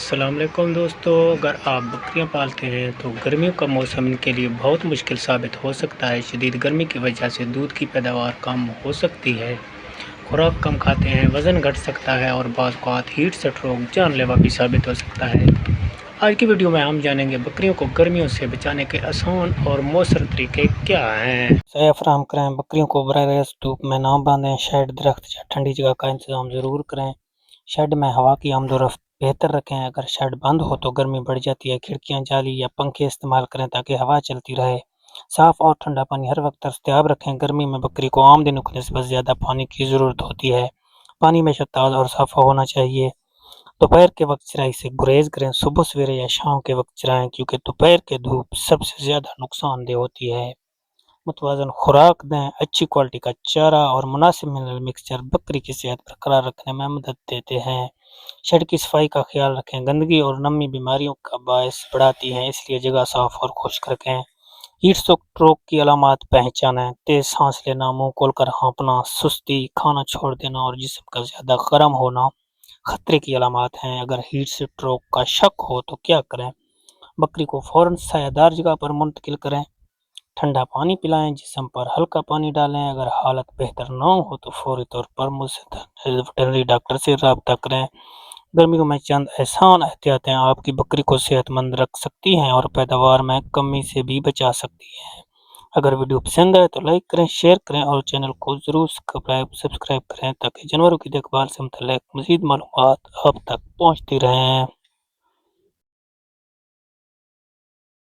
السلام علیکم دوستو، اگر آپ بکریاں پالتے ہیں تو گرمیوں کا موسم ان کے لیے بہت مشکل ثابت ہو سکتا ہے۔ شدید گرمی کی وجہ سے دودھ کی پیداوار کم ہو سکتی ہے، خوراک کم کھاتے ہیں، وزن گھٹ سکتا ہے اور بعض اوقات ہیٹ سٹروک جان لیوا بھی ثابت ہو سکتا ہے۔ آج کی ویڈیو میں ہم جانیں گے بکریوں کو گرمیوں سے بچانے کے آسان اور مؤثر طریقے کیا ہیں۔ سایہ فراہم کریں، بکریوں کو براہ راست دھوپ میں نہ باندھیں، شیڈ، درخت یا ٹھنڈی جگہ کا انتظام ضرور کریں۔ شیڈ میں ہوا کی آمد و رفت بہتر رکھیں، اگر شیڈ بند ہو تو گرمی بڑھ جاتی ہے۔ کھڑکیاں، جالی یا پنکھے استعمال کریں تاکہ ہوا چلتی رہے۔ صاف اور ٹھنڈا پانی ہر وقت دستیاب رکھیں، گرمی میں بکری کو عام دنوں کی نسبت زیادہ پانی کی ضرورت ہوتی ہے۔ پانی ہمیشہ تازہ اور صاف ہونا چاہیے۔ دوپہر کے وقت چرائی سے گریز کریں، صبح سویرے یا شام کے وقت چرائیں کیونکہ دوپہر کے دھوپ سب سے زیادہ نقصان دہ ہوتی ہے۔ متوازن خوراک دیں، اچھی کوالٹی کا چارہ اور مناسب منرل مکسچر بکری کی صحت برقرار رکھنے میں مدد دیتے ہیں۔ شیڈ کی صفائی کا خیال رکھیں، گندگی اور نمی بیماریوں کا باعث بڑھاتی ہیں، اس لیے جگہ صاف اور خشک رکھیں۔ ہیٹ سٹروک کی علامات پہچانیں، تیز سانس لینا، منہ کھول کر ہانپنا، سستی، کھانا چھوڑ دینا اور جسم کا زیادہ گرم ہونا خطرے کی علامات ہیں۔ اگر ہیٹ سٹروک کا شک ہو تو کیا کریں؟ بکری کو فوراً سایہ دار جگہ پر منتقل کریں، ٹھنڈا پانی پلائیں، جسم پر ہلکا پانی ڈالیں۔ اگر حالت بہتر نہ ہو تو فوری طور پر ویٹرنری ڈاکٹر سے رابطہ کریں۔ گرمیوں میں چند آسان احتیاطیں آپ کی بکری کو صحت مند رکھ سکتی ہیں اور پیداوار میں کمی سے بھی بچا سکتی ہیں۔ اگر ویڈیو پسند آئے تو لائک کریں، شیئر کریں اور چینل کو ضرور سبسکرائب کریں تاکہ جانوروں کی دیکھ بھال سے متعلق مزید معلومات آپ تک پہنچتی رہیں۔